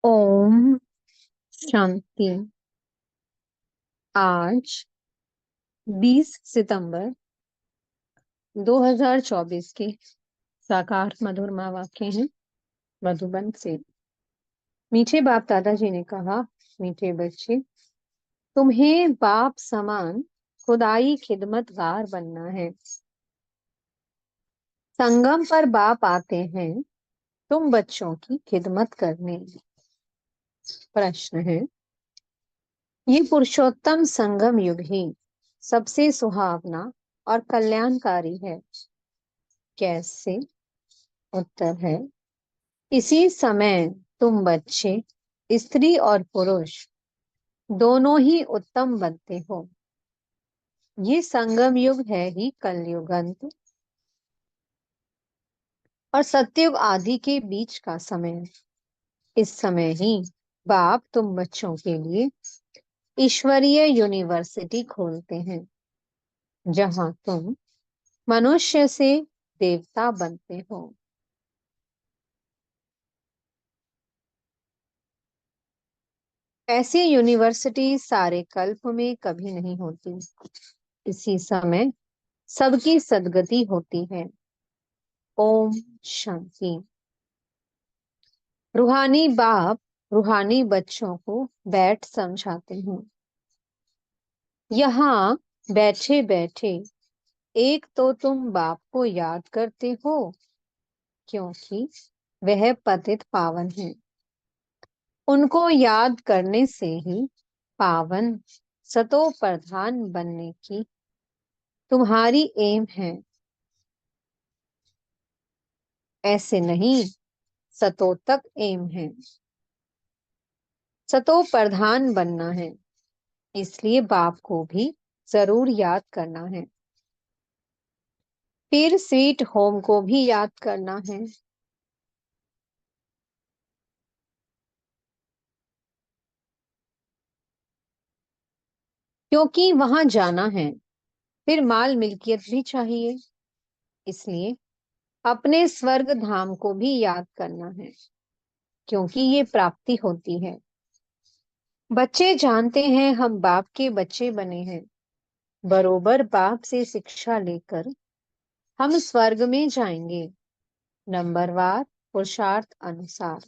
ओम शांति। आज 20 सितंबर 2024 के साकार मधुरमा वाक्य हैं मधुबन से। मीठे बाप दादाजी ने कहा, मीठे बच्चे, तुम्हें बाप समान खुदाई खिदमतगार बनना है। संगम पर बाप आते हैं तुम बच्चों की खिदमत करने। प्रश्न है, ये पुरुषोत्तम संगम युग ही सबसे सुहावना और कल्याणकारी है, कैसे? उत्तर है, इसी समय तुम बच्चे, स्त्री और पुरुष दोनों ही उत्तम बनते हो। ये संगम युग है ही कलयुग अंत और सतयुग आदि के बीच का समय। इस समय ही बाप तुम बच्चों के लिए ईश्वरीय यूनिवर्सिटी खोलते हैं, जहां तुम मनुष्य से देवता बनते हो। ऐसी यूनिवर्सिटी सारे कल्प में कभी नहीं होती। इसी समय सबकी सदगति होती है। ओम शांति। रूहानी बाप रूहानी बच्चों को बैठ समझाते हैं। यहाँ बैठे बैठे एक तो तुम बाप को याद करते हो, क्योंकि वह पतित पावन है। उनको याद करने से ही पावन सतो प्रधान बनने की तुम्हारी एम है। ऐसे नहीं, सतो तक एम है। सतो प्रधान बनना है, इसलिए बाप को भी जरूर याद करना है। फिर स्वीट होम को भी याद करना है। क्योंकि वहां जाना है, फिर माल मिल्कियत भी चाहिए, इसलिए अपने स्वर्ग धाम को भी याद करना है, क्योंकि ये प्राप्ति होती है। बच्चे जानते हैं हम बाप के बच्चे बने हैं। बरोबर बाप से शिक्षा लेकर हम स्वर्ग में जाएंगे, नंबरवार पुरुषार्थ अनुसार।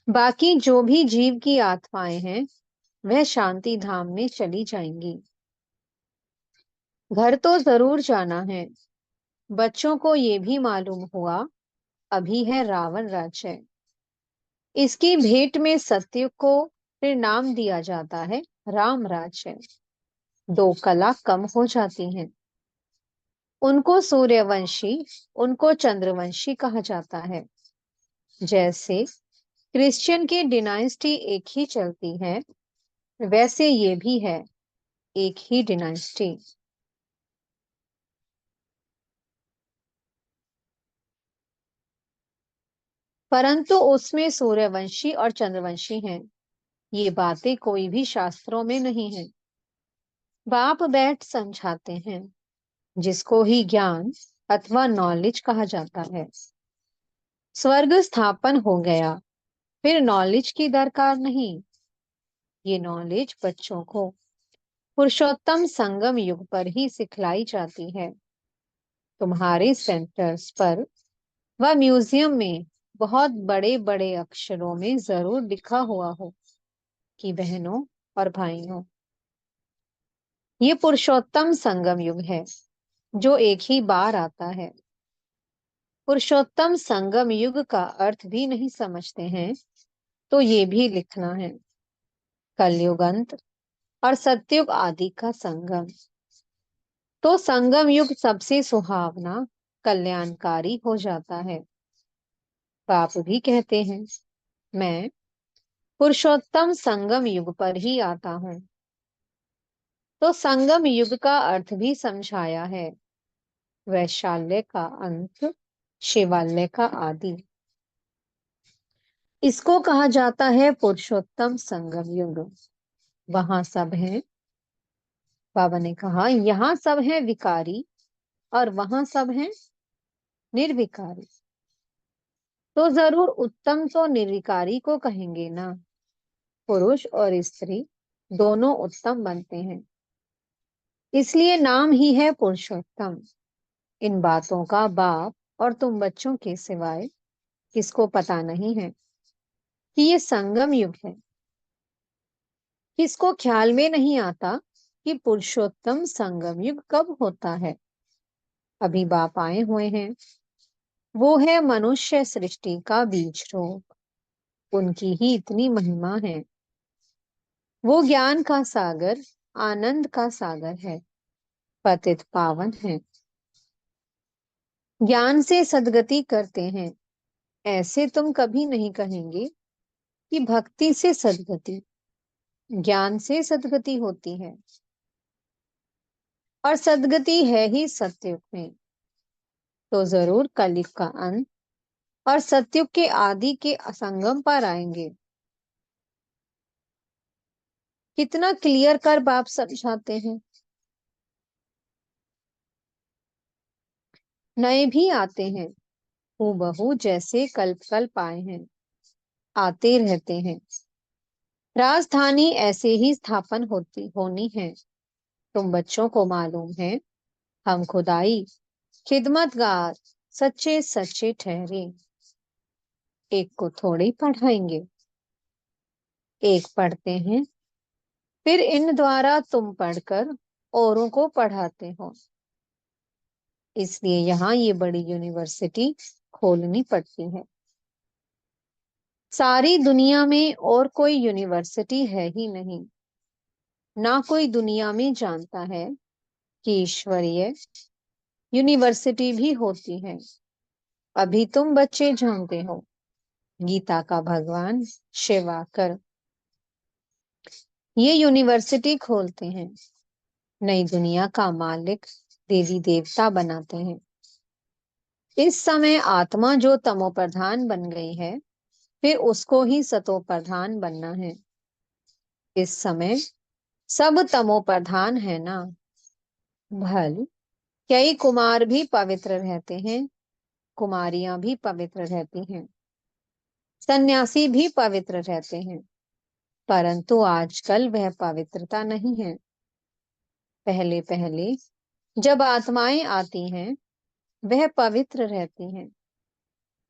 बाकी जो भी जीव की आत्माएं हैं वह शांति धाम में चली जाएंगी। घर तो जरूर जाना है। बच्चों को ये भी मालूम हुआ, अभी है रावण राज्य। इसकी भेंट में सत्य को फिर नाम दिया जाता है राम राज्य। दो कला कम हो जाती हैं। उनको सूर्यवंशी, उनको चंद्रवंशी कहा जाता है। जैसे क्रिश्चियन की डिनाइस्टी एक ही चलती है, वैसे ये भी है एक ही डिनाइस्टी। परंतु उसमें सूर्यवंशी और चंद्रवंशी हैं। ये बातें कोई भी शास्त्रों में नहीं है। बाप बैठ समझाते हैं, जिसको ही ज्ञान अथवा नॉलेज कहा जाता है। स्वर्ग स्थापन हो गया, फिर नॉलेज की दरकार नहीं। ये नॉलेज बच्चों को पुरुषोत्तम संगम युग पर ही सिखलाई जाती है। तुम्हारे सेंटर्स पर व म्यूजियम में बहुत बड़े बड़े अक्षरों में जरूर लिखा हुआ हो कि बहनों और भाइयों, ये पुरुषोत्तम संगम युग है जो एक ही बार आता है। पुरुषोत्तम संगम युग का अर्थ भी नहीं समझते हैं तो ये भी लिखना है, कलयुग अंत और सतयुग आदि का संगम। तो संगम युग सबसे सुहावना कल्याणकारी हो जाता है। बाप भी कहते हैं, मैं पुरुषोत्तम संगम युग पर ही आता हूँ। तो संगम युग का अर्थ भी समझाया है, वैशाल्य का अंत, शिवालय का आदि। इसको कहा जाता है पुरुषोत्तम संगम युग। वहां सब है, बाबा ने कहा, यहाँ सब है विकारी और वहां सब है निर्विकारी। तो जरूर उत्तम तो निर्विकारी को कहेंगे ना। पुरुष और स्त्री दोनों उत्तम बनते हैं, इसलिए नाम ही है पुरुषोत्तम। इन बातों का बाप और तुम बच्चों के सिवाय किसको पता नहीं है कि ये संगम युग है। किसको ख्याल में नहीं आता कि पुरुषोत्तम संगम युग कब होता है। अभी बाप आए हुए हैं, वो है मनुष्य सृष्टि का बीज रोग। उनकी ही इतनी महिमा है। वो ज्ञान का सागर, आनंद का सागर है, पतित पावन है। ज्ञान से सद्गति करते हैं, ऐसे तुम कभी नहीं कहेंगे कि भक्ति से सद्गति, ज्ञान से सद्गति होती है। और सद्गति है ही सत्युग में। तो जरूर कलयुग का अंत और सत्युग के आदि के असंगम पर आएंगे। कितना क्लियर कर बाप समझाते हैं। नए भी आते हैं, हूबहू जैसे कल्प कल्प आए हैं, आते रहते हैं। राजधानी ऐसे ही स्थापन होती होनी है। तुम बच्चों को मालूम है, हम खुदाई खिदमतगार सच्चे सच्चे ठहरे। एक को थोड़ी पढ़ाएंगे, एक पढ़ते हैं, फिर इन द्वारा तुम पढ़कर औरों को पढ़ाते हो। इसलिए यहाँ ये बड़ी यूनिवर्सिटी खोलनी पड़ती है। सारी दुनिया में और कोई यूनिवर्सिटी है ही नहीं। ना कोई दुनिया में जानता है कि ईश्वरीय यूनिवर्सिटी भी होती है। अभी तुम बच्चे जानते हो, गीता का भगवान शिवाकर ये यूनिवर्सिटी खोलते हैं, नई दुनिया का मालिक देवी देवता बनाते हैं। इस समय आत्मा जो तमो प्रधान बन गई है, फिर उसको ही सतो प्रधान बनना है। इस समय सब तमो प्रधान है ना। भल कई कुमार भी पवित्र रहते हैं, कुमारियां भी पवित्र रहती हैं, सन्यासी भी पवित्र रहते हैं, परंतु आजकल वह पवित्रता नहीं है। पहले पहले जब आत्माएं आती हैं, वह पवित्र रहती हैं,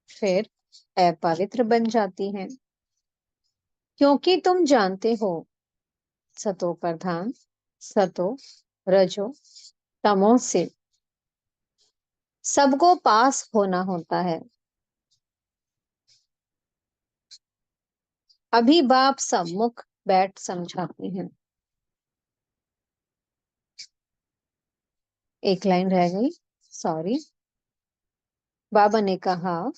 फिर अपवित्र बन जाती हैं। क्योंकि तुम जानते हो, सतो प्रधान, सतो रजो तमो से सबको पास होना होता है। अभी बाप सम्मुख बैठ समझाते हैं। एक लाइन रह गई, सॉरी। बाबा ने कहा,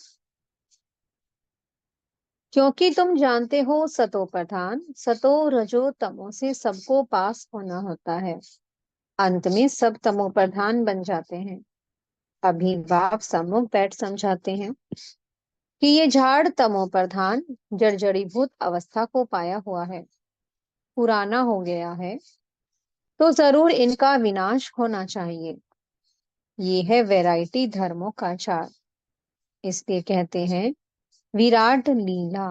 क्योंकि तुम जानते हो सतो प्रधान, सतो रजो तमो से सबको पास होना होता है। अंत में सब तमो प्रधान बन जाते हैं। अभी बाप सम्मुख बैठ समझाते हैं कि ये झाड़ तमो प्रधान जर्जरीभूत अवस्था को पाया हुआ है, पुराना हो गया है, तो जरूर इनका विनाश होना चाहिए। ये है वैरायटी धर्मों का झाड़। इसलिए कहते हैं विराट लीला।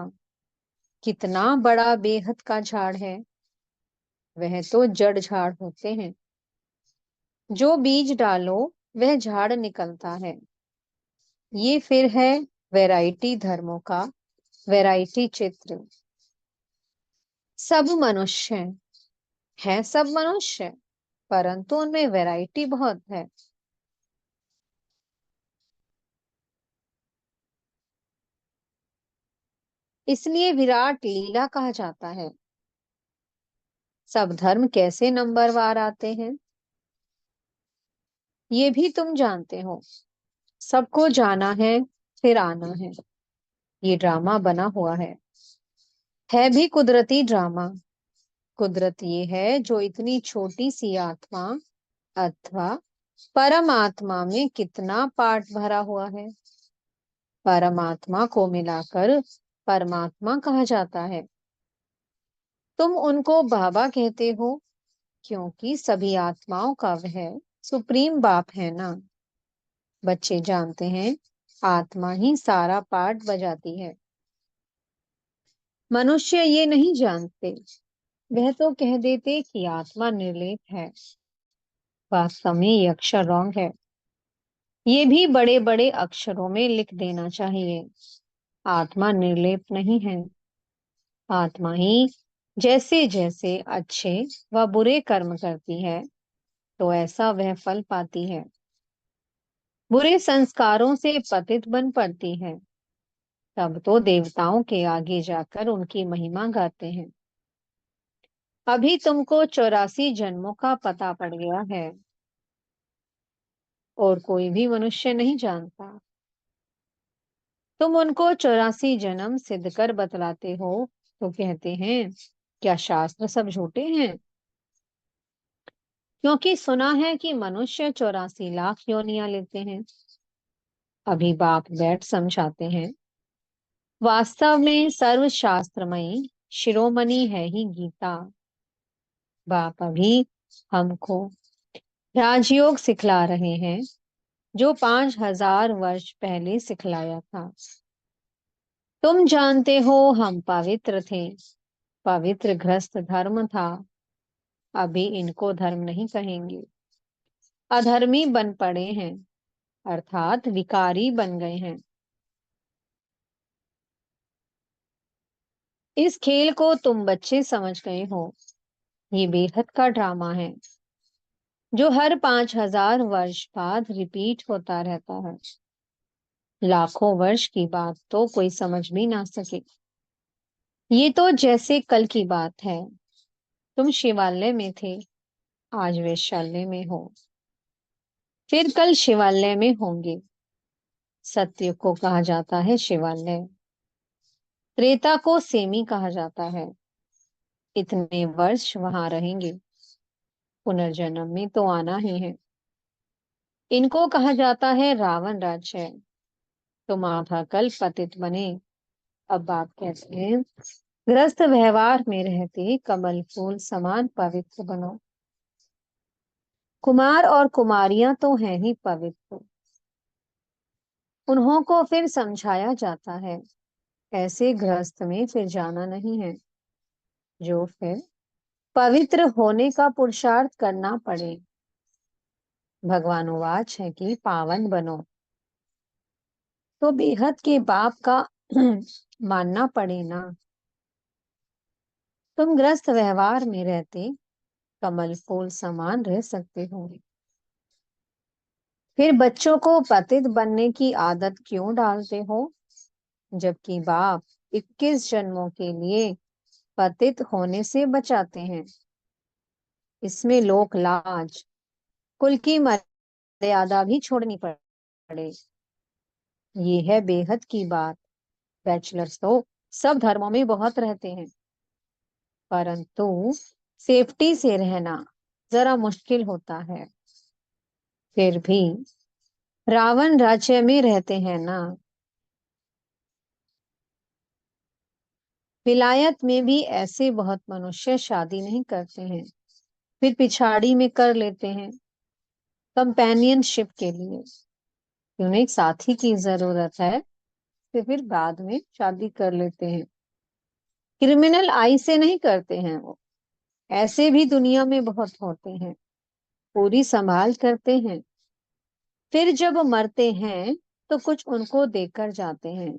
कितना बड़ा बेहद का झाड़ है। वह तो जड़ झाड़ होते हैं। जो बीज डालो वह झाड़ निकलता है। ये फिर है वैरायटी धर्मों का वैरायटी चित्र। सब मनुष्य है, सब मनुष्य, परंतु उनमें वैरायटी बहुत है। इसलिए विराट लीला कहा जाता है। सब धर्म कैसे नंबरवार आते हैं, ये भी तुम जानते हो। सबको जाना है, फिर आना है। ये ड्रामा बना हुआ है भी कुदरती ड्रामा। कुदरत ये है जो इतनी छोटी सी आत्मा अथवा परमात्मा में कितना पार्ट भरा हुआ है। परमात्मा को मिलाकर परमात्मा कहा जाता है। तुम उनको बाबा कहते हो, क्योंकि सभी आत्माओं का वह सुप्रीम बाप है ना। बच्चे जानते हैं आत्मा ही सारा पाठ बजाती है। मनुष्य ये नहीं जानते। वह तो कह देते कि आत्मा निर्लेप है। वास्तव में ये अक्षर रॉन्ग है। ये भी बड़े बड़े अक्षरों में लिख देना चाहिए। आत्मा निर्लेप नहीं है। आत्मा ही जैसे जैसे अच्छे व बुरे कर्म करती है, तो ऐसा वह फल पाती है। बुरे संस्कारों से पतित बन पड़ती है, तब तो देवताओं के आगे जाकर उनकी महिमा गाते हैं। अभी तुमको 84 जन्मों का पता पड़ गया है, और कोई भी मनुष्य नहीं जानता। तुम उनको 84 जन्म सिद्ध कर बतलाते हो, तो कहते हैं क्या शास्त्र सब झूठे हैं? क्योंकि सुना है कि मनुष्य 84 लाख योनियां लेते हैं। अभी बाप बैठ समझाते हैं, वास्तव में सर्वशास्त्रमयी शिरोमणि है ही गीता। बाप अभी हमको राजयोग सिखला रहे हैं, जो 5000 वर्ष पहले सिखलाया था। तुम जानते हो हम पवित्र थे। पवित्र गृहस्थ धर्म था। अभी इनको धर्म नहीं कहेंगे। अधर्मी बन पड़े हैं, अर्थात विकारी बन गए हैं। इस खेल को तुम बच्चे समझ गए हो। ये बेहद का ड्रामा है, जो हर 5000 वर्ष बाद रिपीट होता रहता है। लाखों वर्ष की बात तो कोई समझ भी ना सके। ये तो जैसे कल की बात है। तुम शिवालय में थे, आज वैशाल्य में हो, फिर कल शिवालय में होंगे। सत्य को कहा जाता है शिवालय, त्रेता को सेमी कहा जाता है। इतने वर्ष वहां रहेंगे, पुनर्जन्म में तो आना ही है। इनको कहा जाता है रावण राज्य। तुम आधा कल पतित बने, अब बाप कहते हैं गृहस्थ व्यवहार में रहते कमल फूल समान पवित्र बनो। कुमार और कुमारियां तो हैं ही पवित्र। उन्हों को फिर समझाया जाता है, ऐसे गृहस्थ में फिर जाना नहीं है, जो फिर पवित्र होने का पुरुषार्थ करना पड़े। भगवान उवाच है कि पावन बनो, तो बेहद के बाप का मानना पड़े ना। तुम ग्रस्त व्यवहार में रहते कमल फूल समान रह सकते हो, फिर बच्चों को पतित बनने की आदत क्यों डालते हो? जबकि बाप 21 जन्मों के लिए पतित होने से बचाते हैं। इसमें लोक लाज, कुल की मर्यादा भी छोड़नी पड़े। ये है बेहद की बात। बैचलर्स तो सब धर्मों में बहुत रहते हैं, परंतु सेफ्टी से रहना जरा मुश्किल होता है। फिर भी रावण राज्य में रहते हैं ना। विलायत में भी ऐसे बहुत मनुष्य शादी नहीं करते हैं, फिर पिछाड़ी में कर लेते हैं, कंपेनियनशिप के लिए। उन्हें एक साथी की जरूरत है, तो फिर बाद में शादी कर लेते हैं। क्रिमिनल आई से नहीं करते हैं वो। ऐसे भी दुनिया में बहुत होते हैं, पूरी संभाल करते हैं। फिर जब मरते हैं तो कुछ उनको देकर जाते हैं,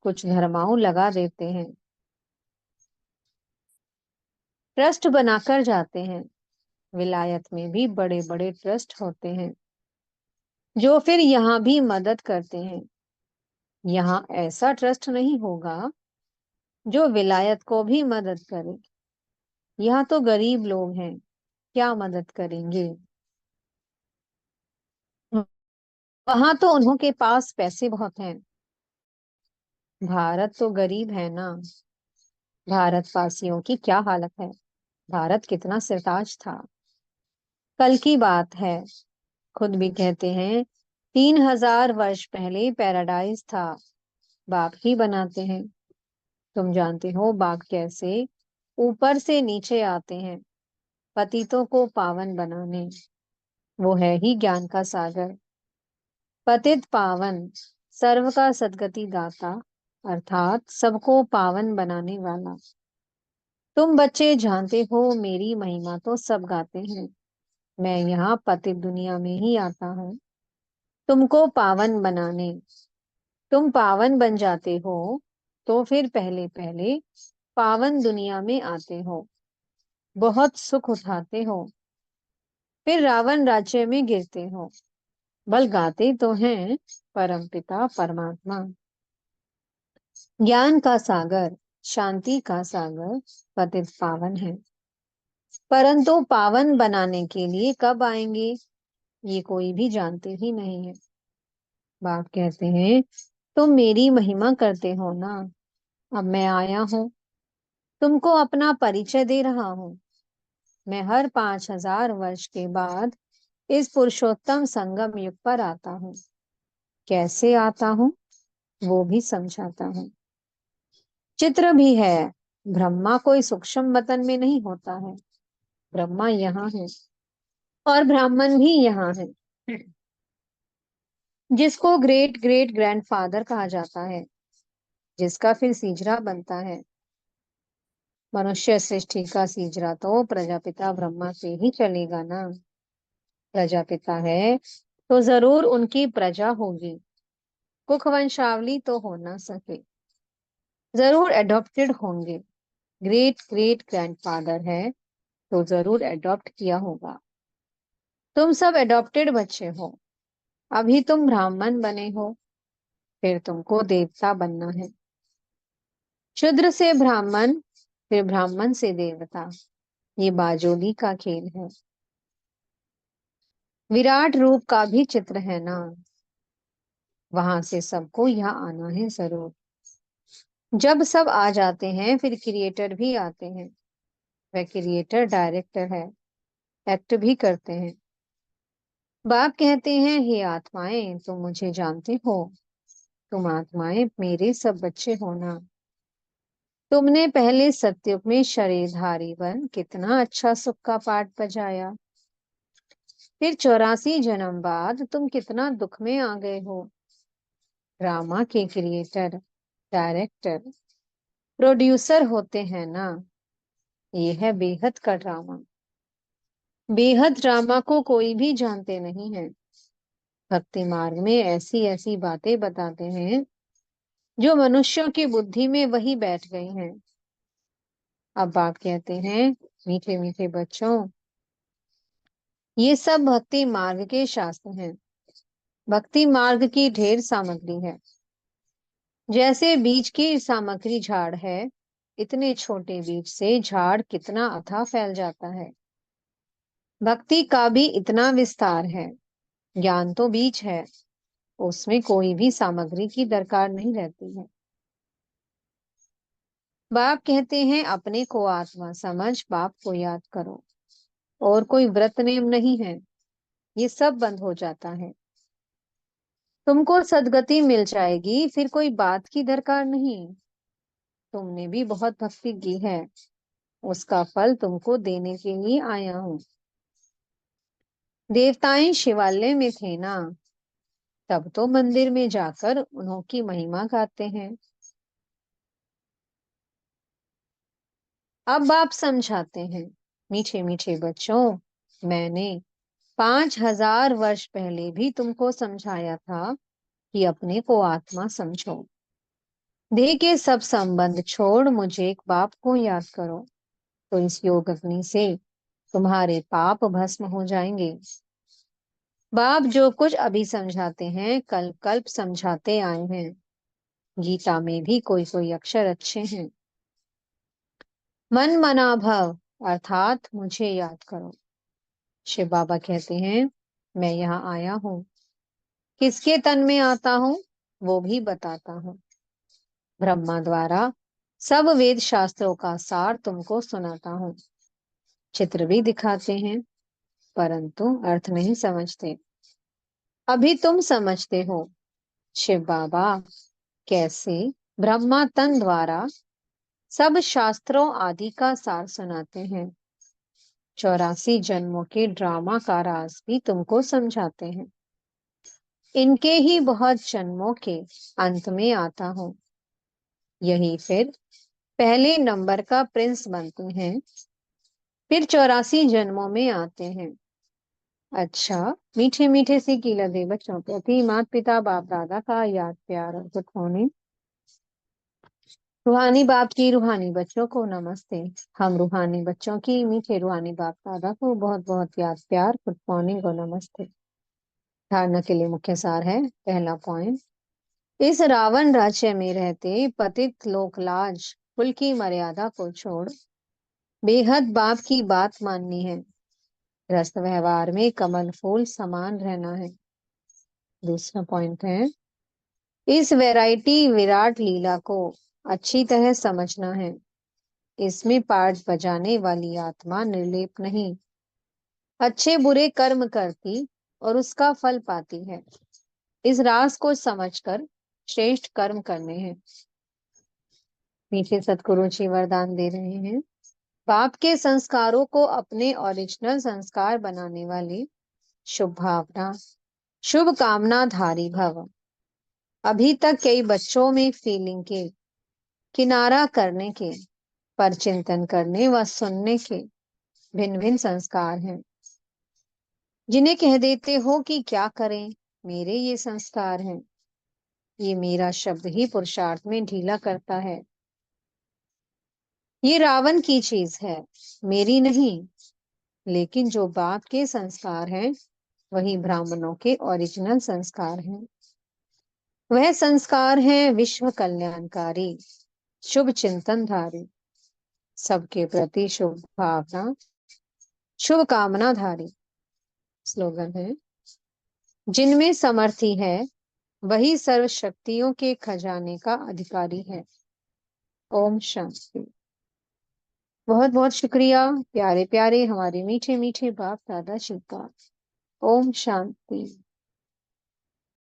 कुछ धर्माऊ लगा देते हैं, ट्रस्ट बनाकर जाते हैं। विलायत में भी बड़े बड़े ट्रस्ट होते हैं, जो फिर यहाँ भी मदद करते हैं। यहाँ ऐसा ट्रस्ट नहीं होगा जो विलायत को भी मदद करे। यहाँ तो गरीब लोग हैं, क्या मदद करेंगे? वहां तो उन्हों के पास पैसे बहुत हैं। भारत तो गरीब है ना। भारतवासियों की क्या हालत है। भारत कितना सरताज था। कल की बात है, खुद भी कहते हैं 3000 वर्ष पहले पैराडाइज था। बाप ही बनाते हैं। तुम जानते हो बाप कैसे ऊपर से नीचे आते हैं, पतितों को पावन बनाने। वो है ही ज्ञान का सागर। पतित पावन सर्व का सद्गति दाता अर्थात सबको पावन बनाने वाला। तुम बच्चे जानते हो मेरी महिमा तो सब गाते हैं। मैं यहाँ पतित दुनिया में ही आता हूँ तुमको पावन बनाने। तुम पावन बन जाते हो तो फिर पहले पहले पावन दुनिया में आते हो, बहुत सुख उठाते हो, फिर रावण राज्य में गिरते हो। बल गाते तो हैं परमपिता परमात्मा। ज्ञान का सागर, शांति का सागर पतित पावन है। परंतु पावन बनाने के लिए कब आएंगे ये कोई भी जानते ही नहीं है। बाप कहते हैं तुम मेरी महिमा करते हो ना, अब मैं आया हूँ तुमको अपना परिचय दे रहा हूँ। मैं हर 5000 वर्ष के बाद इस पुरुषोत्तम संगम युग पर आता हूँ। कैसे आता हूँ वो भी समझाता हूँ। चित्र भी है। ब्रह्मा कोई सूक्ष्म बतन में नहीं होता है। ब्रह्मा यहाँ है और ब्राह्मण भी यहाँ है, जिसको ग्रेट ग्रेट ग्रैंडफादर कहा जाता है, जिसका फिर सीजरा बनता है। मनुष्य सृष्टि का सीजरा तो प्रजापिता ब्रह्मा से ही चलेगा ना। प्रजापिता है तो जरूर उनकी प्रजा होगी। कुख वंशावली तो हो ना सके, जरूर एडॉप्टेड होंगे। ग्रेट ग्रेट ग्रैंडफादर है तो जरूर एडॉप्ट किया होगा। तुम सब एडॉप्टेड बच्चे हो। अभी तुम ब्राह्मण बने हो, फिर तुमको देवता बनना है। शूद्र से ब्राह्मण, फिर ब्राह्मण से देवता। ये बाजोली का खेल है। विराट रूप का भी चित्र है ना, वहां से सबको यहाँ आना है जरूर। जब सब आ जाते हैं फिर क्रिएटर भी आते हैं। वह क्रिएटर डायरेक्टर है, एक्ट भी करते हैं। बाप कहते हैं हे आत्माएं तुम मुझे जानते हो। तुम आत्माएं मेरे सब बच्चे हो ना। तुमने पहले सत्युग में शरीरधारी बन कितना अच्छा सुख का पाठ बजाया। फिर 84 जन्म बाद तुम कितना दुख में आ गए हो। ड्रामा के क्रिएटर, डायरेक्टर, प्रोड्यूसर होते हैं ना। ये है बेहद का ड्रामा। बेहद ड्रामा को कोई भी जानते नहीं है। भक्ति मार्ग में ऐसी ऐसी बातें बताते हैं जो मनुष्यों की बुद्धि में वही बैठ गई हैं। अब बाप कहते हैं मीठे मीठे बच्चों, ये सब भक्ति मार्ग के शास्त्र हैं। भक्ति मार्ग की ढेर सामग्री है। जैसे बीज की सामग्री झाड़ है, इतने छोटे बीज से झाड़ कितना अथाह फैल जाता है। भक्ति का भी इतना विस्तार है। ज्ञान तो बीज है, उसमें कोई भी सामग्री की दरकार नहीं रहती है। बाप कहते हैं अपने को आत्मा समझ बाप को याद करो। और कोई व्रत नियम नहीं है, ये सब बंद हो जाता है। तुमको सदगति मिल जाएगी, फिर कोई बात की दरकार नहीं। तुमने भी बहुत भक्ति की है, उसका फल तुमको देने के लिए आया हूँ। देवताएं शिवालय में थे ना, तब तो मंदिर में जाकर उन्हों की महिमा गाते हैं। अब आप समझाते हैं मीठे मीठे बच्चों, मैंने 5000 वर्ष पहले भी तुमको समझाया था कि अपने को आत्मा समझो। देह के सब संबंध छोड़ मुझे एक बाप को याद करो, तो इस योग अग्नि से तुम्हारे पाप भस्म हो जाएंगे। बाप जो कुछ अभी समझाते हैं कल कल्प समझाते आए हैं। गीता में भी कोई कोई अक्षर अच्छे हैं। मन मना भव अर्थात मुझे याद करो। शिव बाबा कहते हैं मैं यहाँ आया हूँ, किसके तन में आता हूँ वो भी बताता हूँ। ब्रह्मा द्वारा सब वेद शास्त्रों का सार तुमको सुनाता हूँ। चित्र भी दिखाते हैं, परंतु अर्थ नहीं समझते। अभी तुम समझते हो। शिव बाबा कैसे ब्रह्मा तन द्वारा सब शास्त्रों आदि का सार सुनाते हैं। 84 जन्मों के ड्रामा का राज भी तुमको समझाते हैं। इनके ही बहुत जन्मों के अंत में आता हूँ। यही फिर पहले नंबर का प्रिंस बनते हैं, फिर 84 जन्मों में आते हैं। अच्छा, मीठे मीठे से की लगे बच्चों प्रति माता पिता बाप दादा का याद प्यार और गुड मॉर्निंग। रूहानी बाप की रूहानी बच्चों को नमस्ते। हम रूहानी बच्चों की मीठे रूहानी बाप दादा को बहुत बहुत याद प्यार, गुड मॉर्निंग और नमस्ते। धारणा के लिए मुख्य सार है। पहला पॉइंट, इस रावण राज्य में रहते पतित लोकलाज कुल की मर्यादा को छोड़ बेहद बाप की बात माननी है। ग्रस्त व्यवहार में कमल फूल समान रहना है। दूसरा पॉइंट है, इस वैरायटी विराट लीला को अच्छी तरह समझना है। इसमें पार्ट बजाने वाली आत्मा निर्लेप नहीं, अच्छे बुरे कर्म करती और उसका फल पाती है। इस राज को समझकर श्रेष्ठ कर्म करने हैं। मीठे सतगुरु जी वरदान दे रहे हैं। बाप के संस्कारों को अपने ओरिजिनल संस्कार बनाने वाले शुभ भावना, शुभ कामना धारी भव। अभी तक कई बच्चों में फीलिंग के किनारा करने के, पर चिंतन करने व सुनने के भिन्न भिन्न संस्कार हैं, जिन्हें कह देते हो कि क्या करें, मेरे ये संस्कार हैं। ये मेरा शब्द ही पुरुषार्थ में ढीला करता है। ये रावण की चीज है, मेरी नहीं। लेकिन जो बाप के संस्कार हैं वही ब्राह्मणों के ओरिजिनल संस्कार हैं। वह संस्कार है विश्व कल्याणकारी, शुभ चिंतनधारी, सबके प्रति शुभ भावना, शुभ कामना धारी। स्लोगन है, जिनमें समर्थी है वही सर्व शक्तियों के खजाने का अधिकारी है। ओम शांति। बहुत बहुत शुक्रिया प्यारे प्यारे हमारे मीठे मीठे बाप दादा जी का। ओम शांति।